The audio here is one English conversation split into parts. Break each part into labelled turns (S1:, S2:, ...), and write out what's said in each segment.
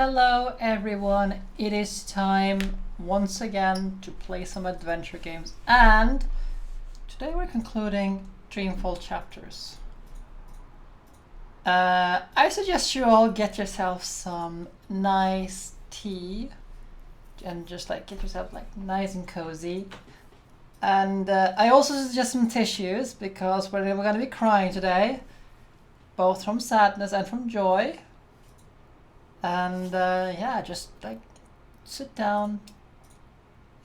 S1: Hello everyone, it is time once again to play some adventure games, and today we're concluding Dreamfall chapters. I suggest you all get yourself some nice tea and just like get yourself like nice and cozy. And I also suggest some tissues because we're going to be crying today, both from sadness and from joy. And yeah, just like sit down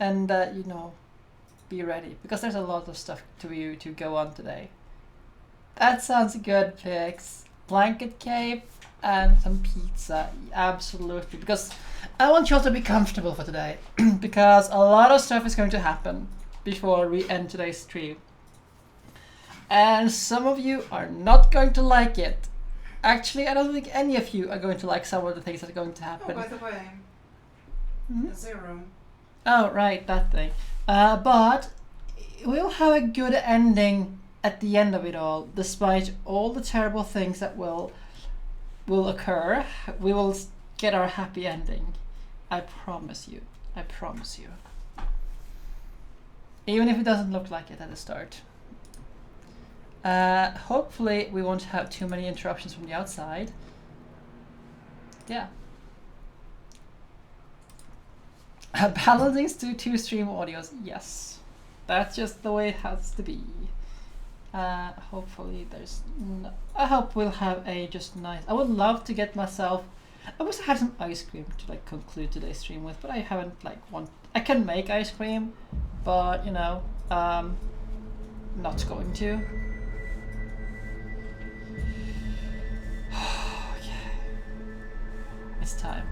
S1: and be ready because there's a lot of stuff to go on today. That sounds good, Pix. Blanket cape and some pizza, absolutely. Because I want you all to be comfortable for today because a lot of stuff is going to happen before we end today's stream. And some of you are not going to like it. Actually, I don't think any of you are going to like some of the things that are going to happen.
S2: Oh, by the way, Zero.
S1: Oh, right, that thing. But we'll have a good ending at the end of it all, despite all the terrible things that will occur. We will get our happy ending. I promise you. I promise you. Even if it doesn't look like it at the start. Hopefully we won't have too many interruptions from the outside. Yeah. Balancing two stream audios, yes. That's just the way it has to be. Hopefully there's I hope we'll have a just nice... I would love to get myself... I wish I had some ice cream to like conclude today's stream with, but I haven't I can make ice cream, but not going to. Okay. It's time.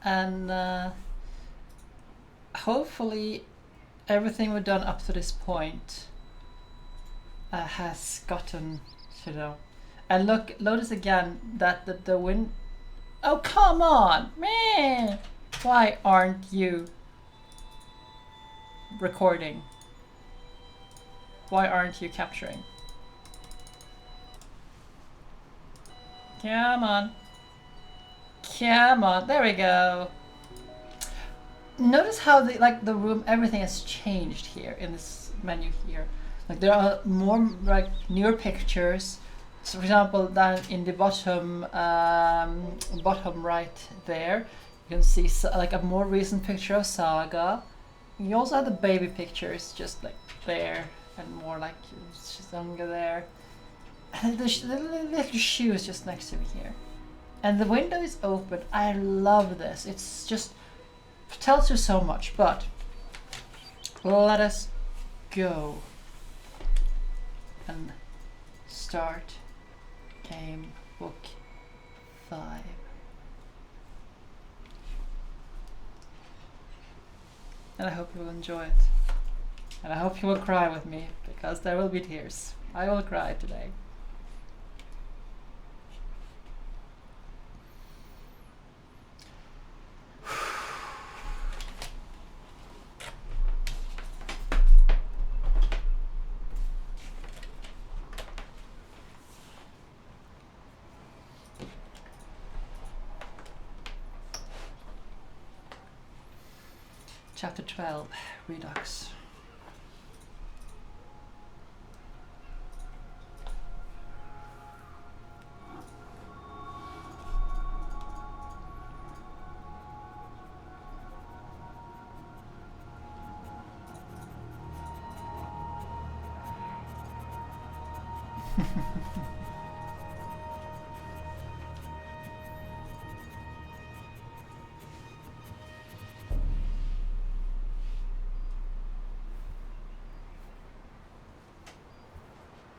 S1: And hopefully everything we've done up to this point has gotten, and notice again that the wind... Oh, come on, man! Why aren't you recording? Why aren't you capturing? Come on. Come on, there we go. Notice how the room, everything has changed here in this menu here. Like there are more like newer pictures. So for example, down in the bottom right there, you can see like a more recent picture of Saga. You also have the baby pictures just like there, and more like younger there. And the little shoe is just next to me here. And the window is open. I love this. It's just tells you so much. But let us go and start game book 5. And I hope you will enjoy it. And I hope you will cry with me because there will be tears. I will cry today. Chapter 12, Redux.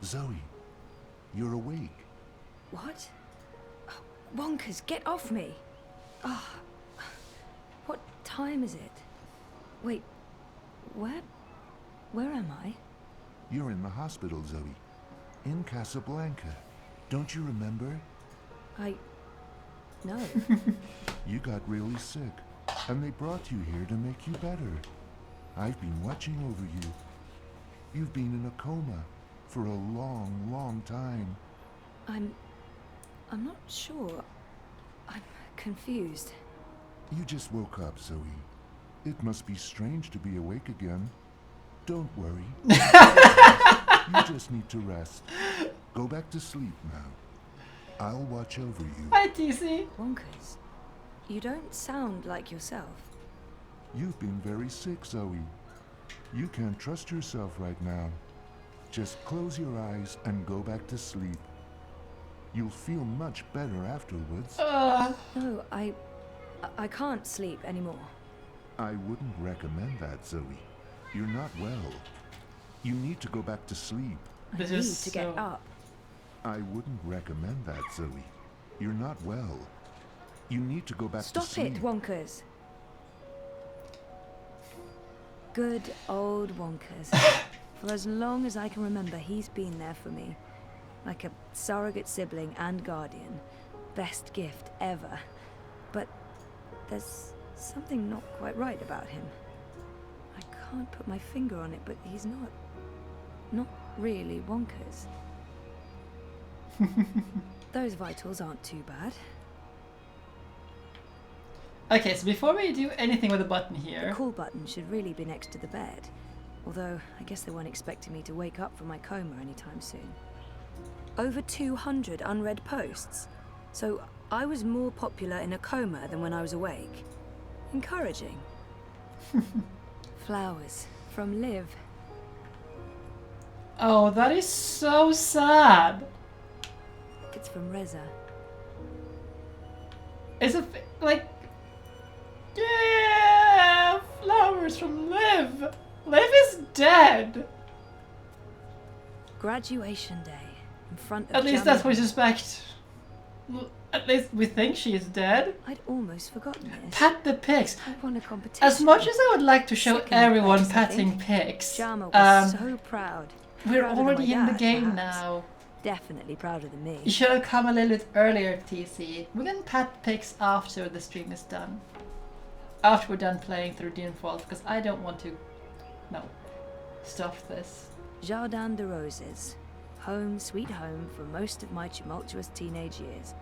S3: Zoe, you're awake.
S4: What? Oh, Wonkers, get off me! Oh, what time is it? Wait, where am I?
S3: You're in the hospital, Zoe. In Casablanca. Don't you remember?
S4: No.
S3: You got really sick, and they brought you here to make you better. I've been watching over you. You've been in a coma for a long, long time.
S4: I'm not sure. I'm confused.
S3: You just woke up, Zoe. It must be strange to be awake again. Don't worry. You just need to rest. Go back to sleep now. I'll watch over you.
S1: Hi, TC.
S4: Wonkers, you don't sound like yourself.
S3: You've been very sick, Zoe. You can't trust yourself right now. Just close your eyes and go back to sleep. You'll feel much better afterwards.
S4: No, I can't sleep anymore.
S3: I wouldn't recommend that, Zoe. You're not well. You need to go back to sleep.
S1: This
S4: I need
S1: is
S4: to get
S1: so-
S4: up.
S3: I wouldn't recommend that, Zoe. You're not well. You need to go back to
S4: Stop
S3: sleep.
S4: it, Wonkers. Good old Wonkers. For as long as I can remember, he's been there for me. Like a surrogate sibling and guardian. Best gift ever. But there's something not quite right about him. I can't put my finger on it, but he's not really Wonkers. Those vitals aren't too bad.
S1: Okay, so before we do anything with the button
S4: The
S1: here,
S4: call button should really be next to the bed. Although, I guess they weren't expecting me to wake up from my coma anytime soon. Over 200 unread posts. So, I was more popular in a coma than when I was awake. Encouraging. Flowers from Liv.
S1: oh, that is so sad.
S4: It's from Reza.
S1: It's a like, yeah, flowers from Liv. Liv is dead.
S4: Graduation day. In front of
S1: At least
S4: Jamie
S1: that's what we
S4: Hall.
S1: suspect. At least we think she is dead.
S4: I'd almost forgotten this.
S1: Pat the pigs.
S4: I won a competition.
S1: As much as I would like to show
S4: Second
S1: everyone
S4: place, I
S1: patting
S4: think.
S1: pigs,
S4: Jama was so proud.
S1: we're
S4: Prouder than
S1: already
S4: my
S1: in the
S4: dad,
S1: game
S4: perhaps.
S1: now.
S4: Definitely prouder than me.
S1: You should have come a little bit earlier, TC. We can pat pigs after the stream is done. After we're done playing through Dreamfall, because I don't want to, stop this.
S4: Jardin de Roses. Home, sweet home for most of my tumultuous teenage years.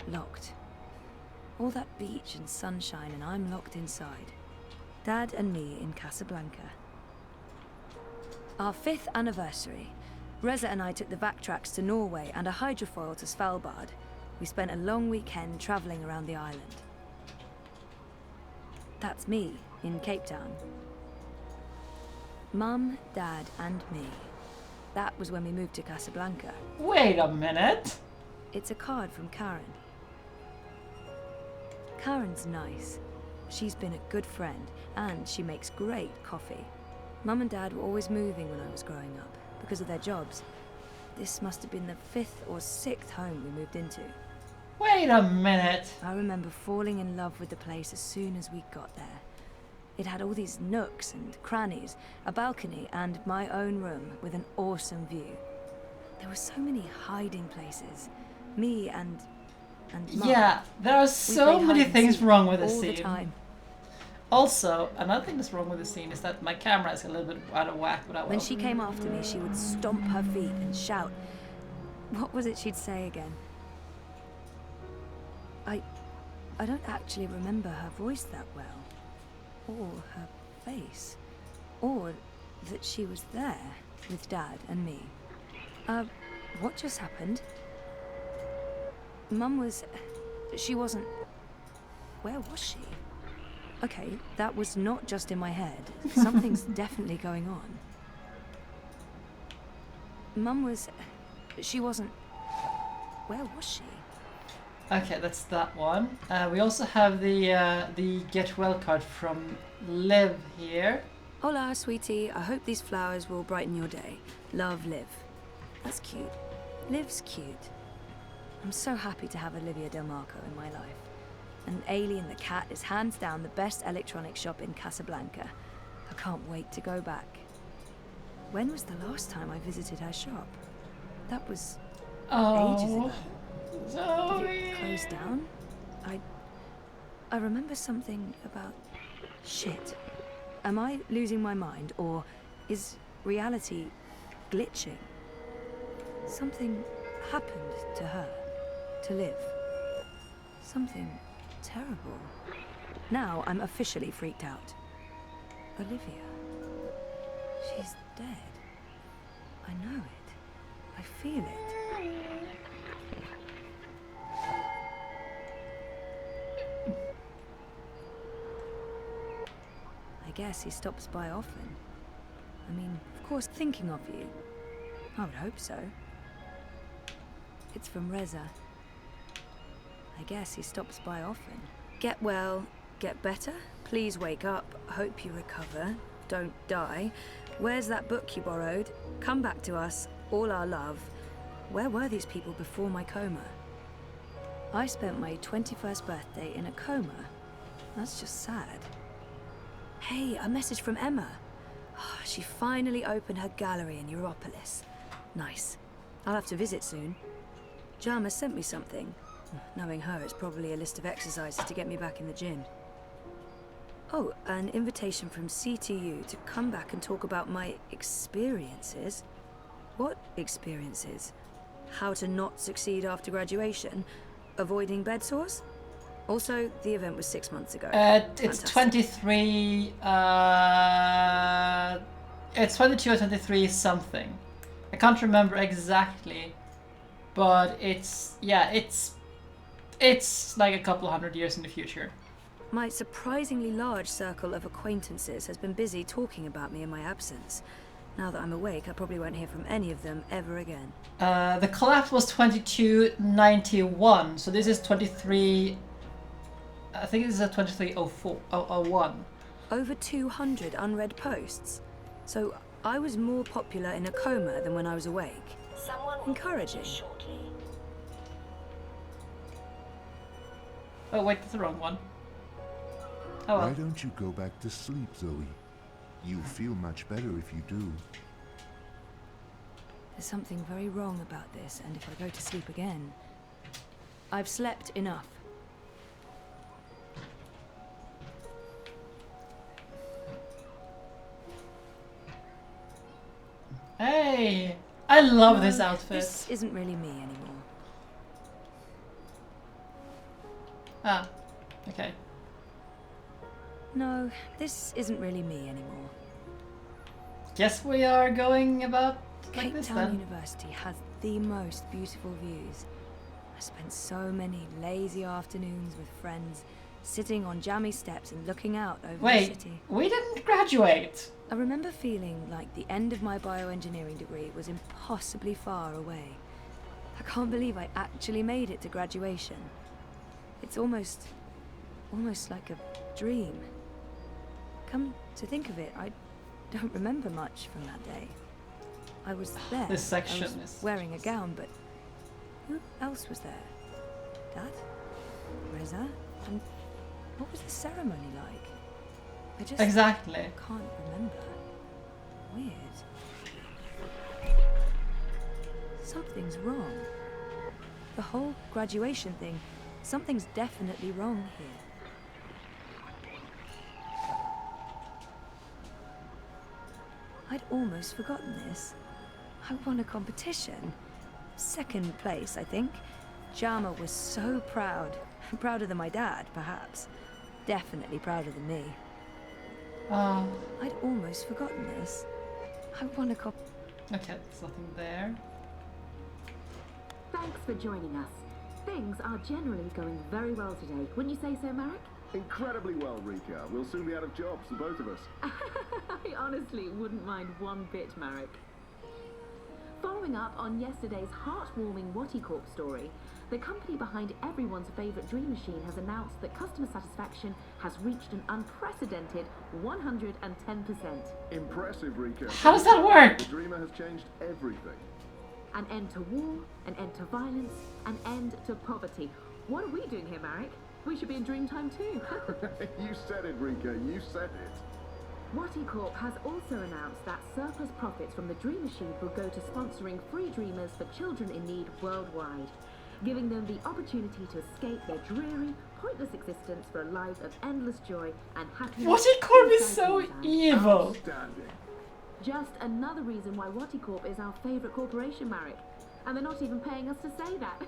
S4: Locked. All that beach and sunshine and I'm locked inside. Dad and me in Casablanca. Our 5th anniversary. Reza and I took the backtracks to Norway and a hydrofoil to Svalbard. We spent a long weekend travelling around the island. That's me in Cape Town. Mum, Dad and me. That was when we moved to Casablanca.
S1: Wait a minute.
S4: It's a card from Karen. Karen's nice. She's been a good friend, and she makes great coffee. Mum and Dad were always moving when I was growing up, because of their jobs. This must have been the 5th or 6th home we moved into.
S1: Wait a minute.
S4: I remember falling in love with the place as soon as we got there. It had all these nooks and crannies, a balcony, and my own room with an awesome view. There were so many hiding places. Me and Mum.
S1: Yeah, there are
S4: We
S1: so
S4: played
S1: many
S4: hide and
S1: things
S4: seek
S1: wrong with this
S4: all the
S1: scene.
S4: time.
S1: Also, another thing that's wrong with the scene is that my camera is a little bit out of whack, but I will.
S4: When she came after me, she would stomp her feet and shout. What was it she'd say again? I don't actually remember her voice that well. Or her face. Or that she was there with Dad and me. What just happened? Mum was... She wasn't... Where was she? Okay, that was not just in my head. Something's definitely going on. Mum was... She wasn't... Where was she?
S1: Okay, that's that one. We also have the get well card from Liv here.
S4: Hola, sweetie. I hope these flowers will brighten your day. Love, Liv. That's cute. Liv's cute. I'm so happy to have Olivia Del Marco in my life. And Alien the cat is hands down the best electronics shop in Casablanca. I can't wait to go back. When was the last time I visited her shop? That was ages
S1: Oh,
S4: ago. Did
S1: Zoe.
S4: it close down? I remember something about... Shit. Am I losing my mind, or is reality glitching. Something happened to her, to Liv. Something terrible. Now I'm officially freaked out. Olivia. She's dead. I know it. I feel it. I guess he stops by often. I mean, of course, thinking of you. I would hope so. It's from Reza. I guess he stops by often. Get well, get better. Please wake up. Hope you recover. Don't die. Where's that book you borrowed? Come back to us. All our love. Where were these people before my coma? I spent my 21st birthday in a coma. That's just sad. Hey, a message from Emma. Oh, she finally opened her gallery in Europolis. Nice. I'll have to visit soon. Jama sent me something. Knowing her, it's probably a list of exercises to get me back in the gym. Oh, an invitation from CTU to come back and talk about my experiences. What experiences? How to not succeed after graduation? Avoiding bed sores? Also, the event was 6 months ago.
S1: It's 23. It's 22 or 23 something. I can't remember exactly, but it's like a couple hundred years in the future.
S4: My surprisingly large circle of acquaintances has been busy talking about me in my absence. Now that I'm awake, I probably won't hear from any of them ever again.
S1: The collapse was 2291, so this is 23. I think this is a 2301.
S4: Over 200 unread posts. So I was more popular in a coma than when I was awake. Encouraging.
S1: Oh wait, that's the wrong one. Oh well.
S3: Why don't you go back to sleep, Zoe? You'll feel much better if you do.
S4: There's something very wrong about this, and if I go to sleep again... I've slept enough.
S1: Hey! I love this
S4: No,
S1: outfit.
S4: This isn't really me anymore.
S1: Ah, okay.
S4: No, this isn't really me anymore.
S1: Guess we are going about like
S4: Cape
S1: this
S4: Town
S1: then.
S4: University has the most beautiful views. I spent so many lazy afternoons with friends, sitting on jammy steps and looking out over the
S1: Wait,
S4: city.
S1: we didn't graduate.
S4: I remember feeling like the end of my bioengineering degree was impossibly far away. I can't believe I actually made it to graduation. It's almost like a dream. Come to think of it, I don't remember much from that day. I was there.
S1: This section
S4: I was
S1: is
S4: wearing a gown, but who else was there? Dad? Reza? And what was the ceremony like? I just
S1: Exactly.
S4: can't remember. Weird. Something's wrong. The whole graduation thing, something's definitely wrong here. I'd almost forgotten this. I won a competition. Second place, I think. Jama was so proud. Prouder than my dad, perhaps. Definitely prouder than me. I'd almost forgotten this. I won a
S1: Okay, there's nothing there.
S5: Thanks for joining us. Things are generally going very well today. Wouldn't you say so, Marek?
S6: Incredibly well, Rika. We'll soon be out of jobs, the both of us.
S5: I honestly wouldn't mind one bit, Marek. Following up on yesterday's heartwarming Watty Corp story, the company behind everyone's favourite dream machine has announced that customer satisfaction has reached an unprecedented 110%.
S6: Impressive, Rika.
S1: How does that work?
S6: The Dreamer has changed everything.
S5: An end to war, an end to violence, an end to poverty. What are we doing here, Marek? We should be in Dreamtime too.
S6: You said it, Rika. You said it.
S5: Watty Corp has also announced that surplus profits from the Dream Machine will go to sponsoring free dreamers for children in need worldwide, giving them the opportunity to escape their dreary, pointless existence for a life of endless joy and happiness.
S1: Watty Corp is
S5: inside
S1: so
S5: Dreamtime.
S1: evil.
S6: Outstanding.
S5: Just another reason why Waticorp is our favourite corporation, Marek. And they're not even paying us to say that.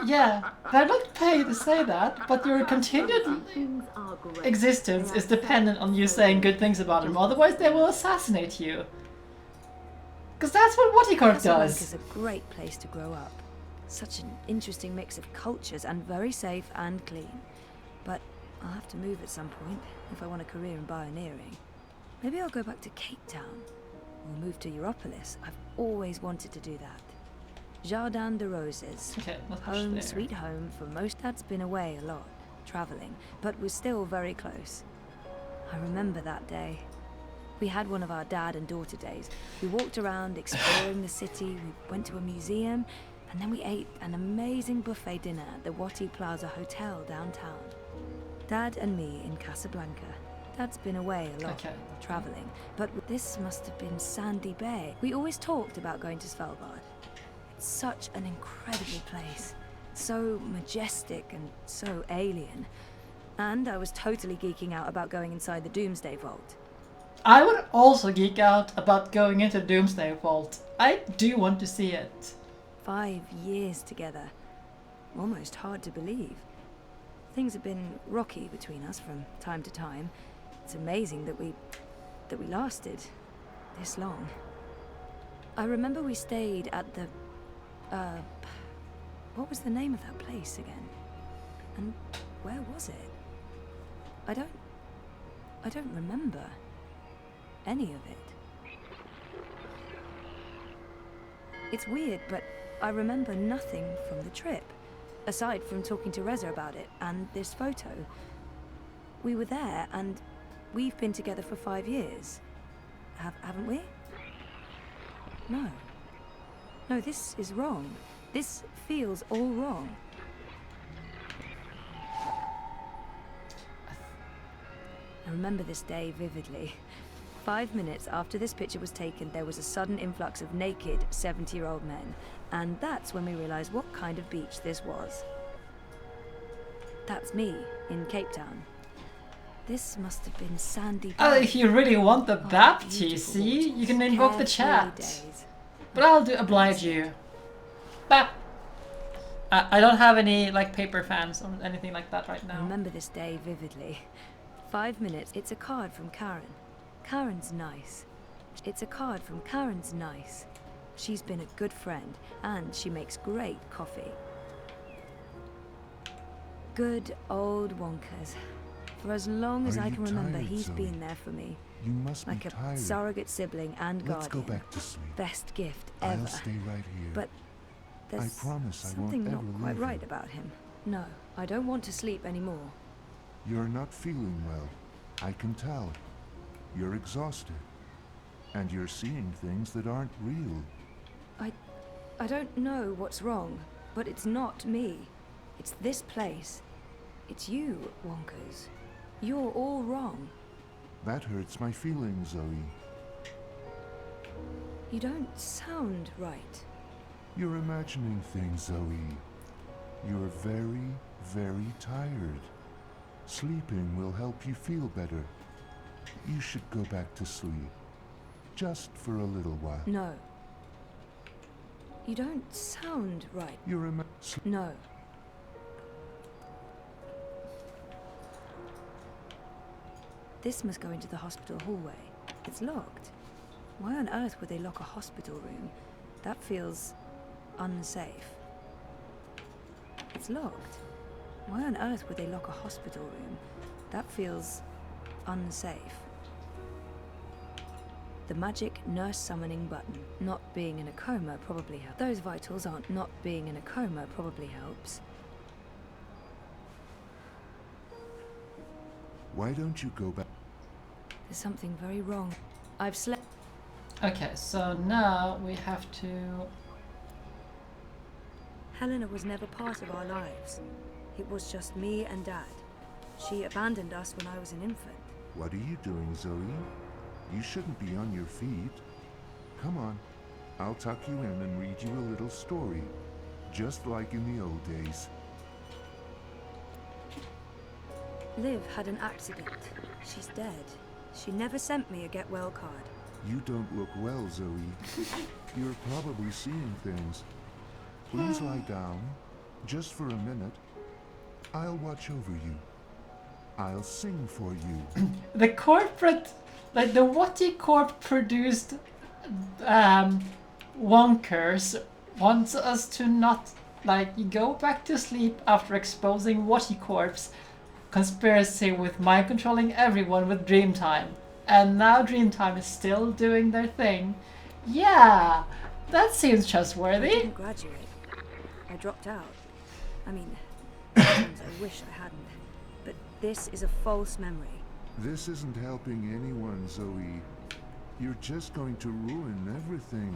S1: Yeah, they're not paid to say that, but your continued
S5: Things are great.
S1: existence
S5: They
S1: is
S5: are
S1: dependent on you saying good things about them, otherwise they will assassinate you. Because that's what Waticorp
S4: Casablanca's
S1: does.
S4: a great place to grow up. Such an interesting mix of cultures and very safe and clean. But I'll have to move at some point if I want a career in pioneering. Maybe I'll go back to Cape Town or move to Europolis. I've always wanted to do that. Jardin de Roses.
S1: Okay, not much
S4: Home
S1: there.
S4: sweet home for most. Dad's been away a lot, traveling, but we're still very close. I remember that day. We had one of our dad and daughter days. We walked around exploring the city, we went to a museum, and then we ate an amazing buffet dinner at the Wati Plaza Hotel downtown. Dad and me in Casablanca. Dad's been away a lot,
S1: Okay.
S4: traveling, but this must have been Sandy Bay. We always talked about going to Svalbard. It's such an incredible place. So majestic and so alien. And I was totally geeking out about going inside the Doomsday Vault.
S1: I would also geek out about going into Doomsday Vault. I do want to see it.
S4: 5 years together. Almost hard to believe. Things have been rocky between us from time to time. It's amazing that we lasted this long. I remember we stayed at the what was the name of that place again? And where was it? I don't remember any of it. It's weird, but I remember nothing from the trip, aside from talking to Reza about it and this photo. We were there, and we've been together for 5 years. Haven't we? No. No, this is wrong. This feels all wrong. I remember this day vividly. 5 minutes after this picture was taken, there was a sudden influx of naked 70-year-old men. And that's when we realized what kind of beach this was. That's me in Cape Town. This must have been Sandy Bay.
S1: If you really want the
S4: Oh,
S1: baptism,
S4: beautiful
S1: see, you
S4: waters,
S1: can invoke the
S4: carefree
S1: chat.
S4: days.
S1: But I'll oblige you. Bah. I don't have any like paper fans or anything like that right
S4: I
S1: now.
S4: remember this day vividly. 5 minutes. It's a card from Karen. Karen's nice. It's a card from Karen's nice. She's been a good friend, and she makes great coffee. Good old Wonkers. For as long as
S3: Are
S4: I
S3: you
S4: can remember,
S3: tired,
S4: he's
S3: Zoe?
S4: been there for me.
S3: You must
S4: Like
S3: be
S4: a
S3: tired.
S4: surrogate sibling and
S3: Let's
S4: guardian.
S3: go back to sleep.
S4: Best gift ever.
S3: I'll stay right here.
S4: But there's
S3: promise I won't
S4: something not
S3: ever
S4: quite
S3: leave
S4: right
S3: you.
S4: about him. No, I don't want to sleep anymore.
S3: You're not feeling well. I can tell. You're exhausted. And you're seeing things that aren't real.
S4: I don't know what's wrong, but it's not me. It's this place. It's you, Wonkers. You're all wrong.
S3: That hurts my feelings, Zoe.
S4: You don't sound right.
S3: You're imagining things, Zoe. You're very, very tired. Sleeping will help you feel better. You should go back to sleep. Just for a little while.
S4: No. You don't sound right.
S3: You're
S4: No. This must go into the hospital hallway. It's locked. Why on earth would they lock a hospital room? That feels unsafe. It's locked. Why on earth would they lock a hospital room? That feels unsafe. The magic nurse summoning button. Not being in a coma probably helps. Those vitals aren't. Not being in a coma probably helps.
S3: Why don't you go back?
S4: There's something very wrong. I've slept.
S1: Okay, so now we have to.
S4: Helena was never part of our lives. It was just me and Dad. She abandoned us when I was an infant.
S3: What are you doing, Zoe? You shouldn't be on your feet. Come on. I'll tuck you in and read you a little story. Just like in the old days.
S4: Liv had an accident. She's dead. She never sent me a get well card.
S3: You don't look well, Zoe. You're probably seeing things. Please lie down, just for a minute. I'll watch over you. I'll sing for you.
S1: The corporate, like the Watty Corp produced Wonkers wants us to not, like, you go back to sleep after exposing Watty Corp's conspiracy with mind controlling everyone with Dreamtime. And now Dreamtime is still doing their thing. Yeah, that seems
S4: I
S1: trustworthy.
S4: didn't graduate. I dropped out. I mean, sometimes I wish I hadn't. But this is a false memory.
S3: This isn't helping anyone, Zoe. You're just going to ruin everything.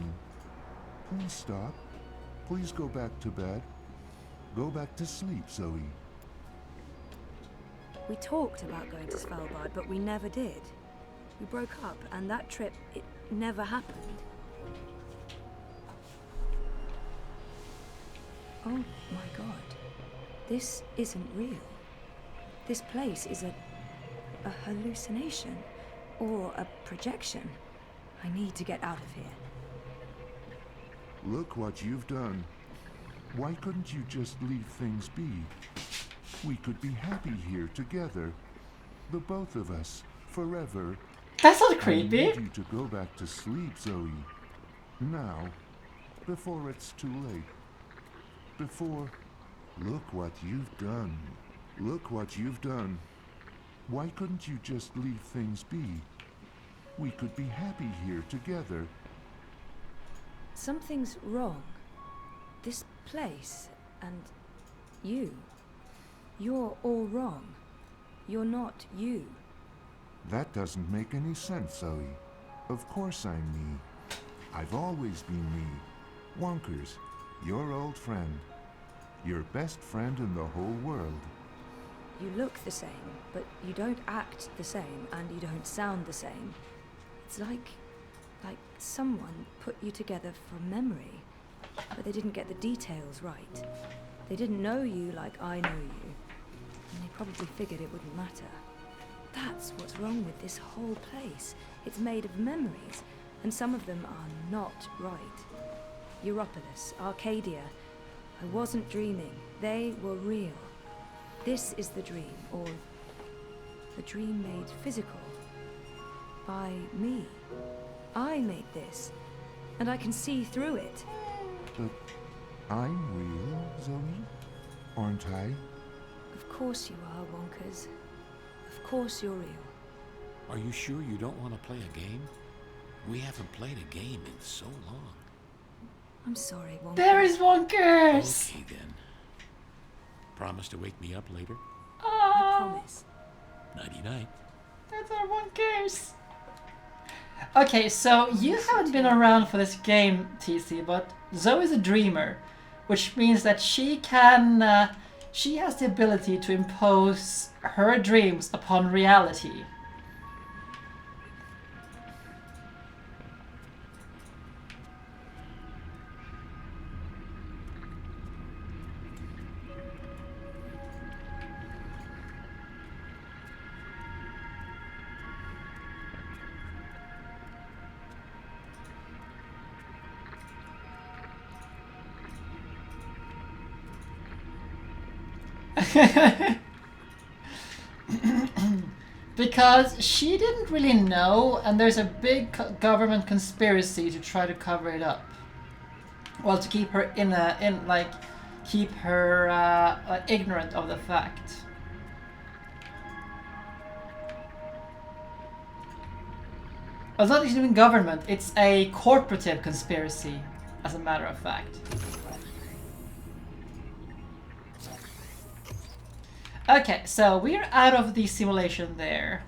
S3: Please stop. Please go back to bed. Go back to sleep, Zoe.
S4: We talked about going to Svalbard, but we never did. We broke up, and that trip, it never happened. Oh my god. This isn't real. This place is a hallucination. Or a projection. I need to get out of here.
S3: Look what you've done. Why couldn't you just leave things be? We could be happy here together. The both of us, forever.
S1: That's not
S3: I
S1: creepy.
S3: need you to go back to sleep, Zoe. Now, before it's too late. Before... Look what you've done. Look what you've done. Why couldn't you just leave things be? We could be happy here together.
S4: Something's wrong. This place, and you. You're all wrong. You're not you.
S3: That doesn't make any sense, Zoe. Of course I'm me. I've always been me. Wonkers, your old friend. Your best friend in the whole world.
S4: You look the same, but you don't act the same, and you don't sound the same. It's like someone put you together from memory, but they didn't get the details right. They didn't know you like I know you, and they probably figured it wouldn't matter. That's what's wrong with this whole place. It's made of memories, and some of them are not right. Europolis, Arcadia. I wasn't dreaming. They were real. This is the dream, or the dream made physical. By me. I made this, and I can see through it.
S3: But I'm real, Zoe? Aren't I?
S4: Of course you are, Wonkers. Of course you're real.
S7: Are you sure you don't want to play a game? We haven't played a game in so long.
S4: I'm sorry, Wonkers.
S1: There is Wonkers.
S7: Okay then. Promise to wake me up later?
S4: I
S1: Oh,
S4: promise.
S7: Nighty-night.
S1: that's our Wonkers. Okay, so you haven't been around for this game, TC, but Zoe's a dreamer, which means that she can, she has the ability to impose her dreams upon reality. Because she didn't really know, and there's a big government conspiracy to try to cover it up. Well, to keep her keep her ignorant of the fact. Well, it's not even government; it's a corporative conspiracy, as a matter of fact. Okay, so we're out of the simulation there.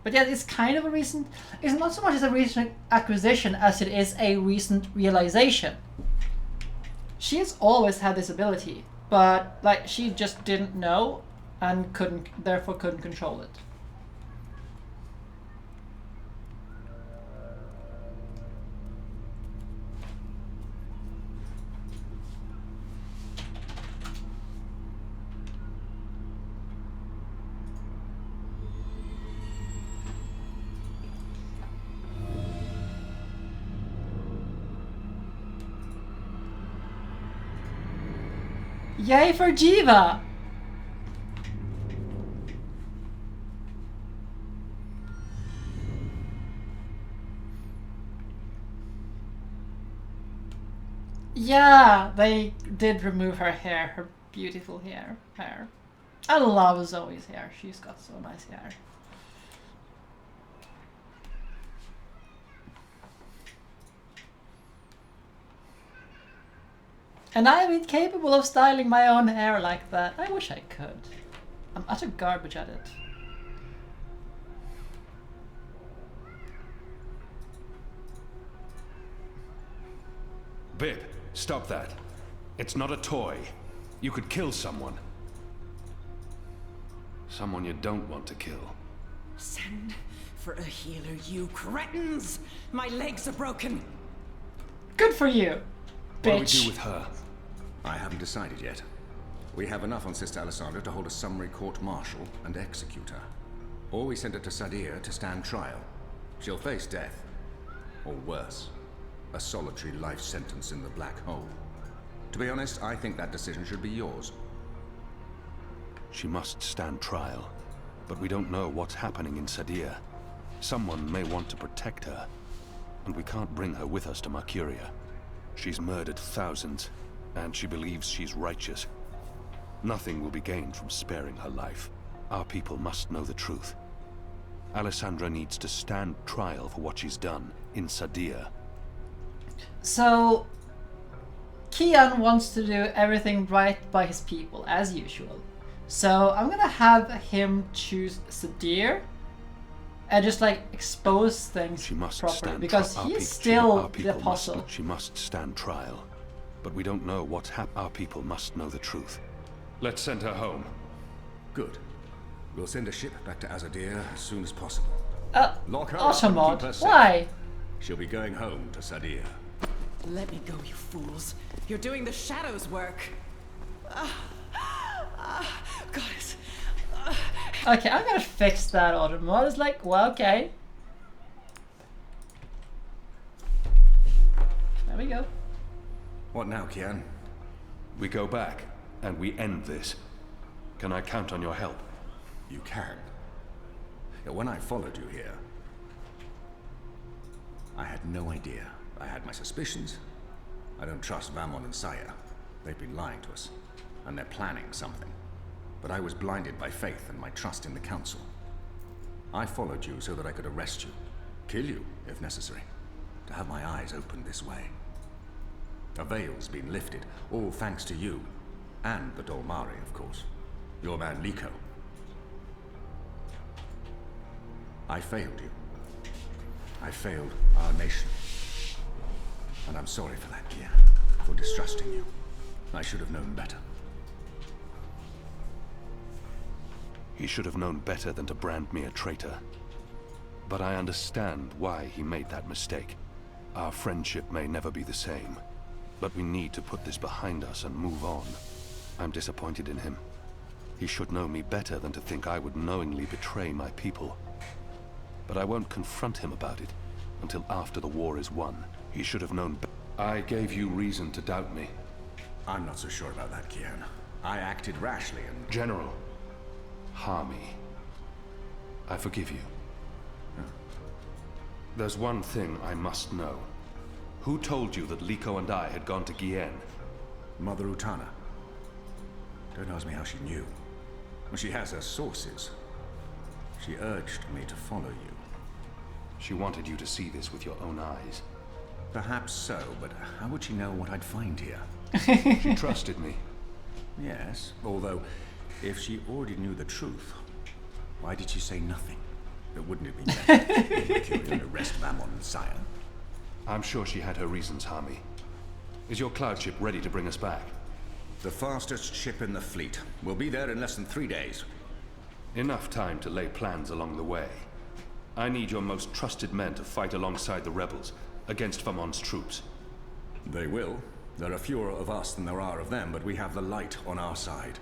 S1: But yeah, it's kind of a recent... It's not so much as a recent acquisition as it is a recent realization. She has always had this ability, but like she just didn't know and therefore couldn't control it. Yay for Jiva! Yeah, they did remove her hair, her beautiful hair. I love Zoe's hair. She's got so nice hair. And I'm incapable of styling my own hair like that. I wish I could. I'm utter garbage at it.
S8: Bib, stop that. It's not a toy. You could kill someone. Someone you don't want to kill.
S9: Send for a healer, you cretins! My legs are broken!
S1: Good for you,
S8: What do we
S1: bitch.
S8: do with her?
S10: I haven't decided yet. We have enough on Sister Alessandra to hold a summary court-martial and execute her. Or we send her to Sadir to stand trial. She'll face death. Or worse, a solitary life sentence in the black hole. To be honest, I think that decision should be yours.
S8: She must stand trial. But we don't know what's happening in Sadir. Someone may want to protect her. And we can't bring her with us to Mercuria. She's murdered thousands, and she believes she's righteous. Nothing will be gained from sparing her life. Our people must know the truth. Alessandra needs to stand trial for what she's done in Sadir.
S1: So, Kian wants to do everything right by his people, as usual. So, I'm gonna have him choose Sadir and just like expose things
S8: She must
S1: properly
S8: stand
S1: because
S8: our
S1: he
S8: peop-
S1: is
S8: she-
S1: still
S8: our
S1: the
S8: people
S1: apostle.
S8: She must stand trial. But we don't know what's Our people must know the truth. Let's send her home.
S10: Good. We'll send a ship back to Azadir as soon as possible. Lock her up and
S1: Automod,
S10: keep her safe.
S1: why?
S10: She'll be going home to Sadir.
S9: Let me go, you fools. You're doing the Shadow's work. Guys.
S1: Okay, I'm gonna fix that Automod. It's like, well, okay. There we go.
S10: What now, Kian?
S8: We go back, and we end this. Can I count on your help?
S10: You can. When I followed you here, I had no idea. I had my suspicions. I don't trust Vamon and Saya. They've been lying to us, and they're planning something. But I was blinded by faith and my trust in the Council. I followed you so that I could arrest you, kill you if necessary, to have my eyes opened this way. A veil's been lifted, all thanks to you, and the Dolmari, of course. Your man Liko. I failed you. I failed our nation. And I'm sorry for that, Kian, for distrusting you. I should have known better.
S8: He should have known better than to brand me a traitor. But I understand why he made that mistake. Our friendship may never be the same, but we need to put this behind us and move on. I'm disappointed in him. He should know me better than to think I would knowingly betray my people. But I won't confront him about it until after the war is won. He should have known I gave you reason to doubt me.
S10: I'm not so sure about that, Kian. I acted rashly and...
S8: General, Harmy, I forgive you. There's one thing I must know. Who told you that Liko and I had gone to Gien?
S10: Mother Utana. Don't ask me how she knew. Well, she has her sources. She urged me to follow you.
S8: She wanted you to see this with your own eyes.
S10: Perhaps so, but how would she know what I'd find here?
S8: She trusted me.
S10: Yes, although, if she already knew the truth, why did she say nothing? Wouldn't it be better to arrest Vamon and Saya?
S8: I'm sure she had her reasons, Harmy. Is your cloud ship ready to bring us back?
S10: The fastest ship in the fleet. We'll be there in less than 3 days.
S8: Enough time to lay plans along the way. I need your most trusted men to fight alongside the rebels, against Vamon's troops.
S10: They will. There are fewer of us than there are of them, but we have the light on our side.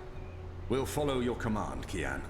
S10: We'll follow your command, Kian.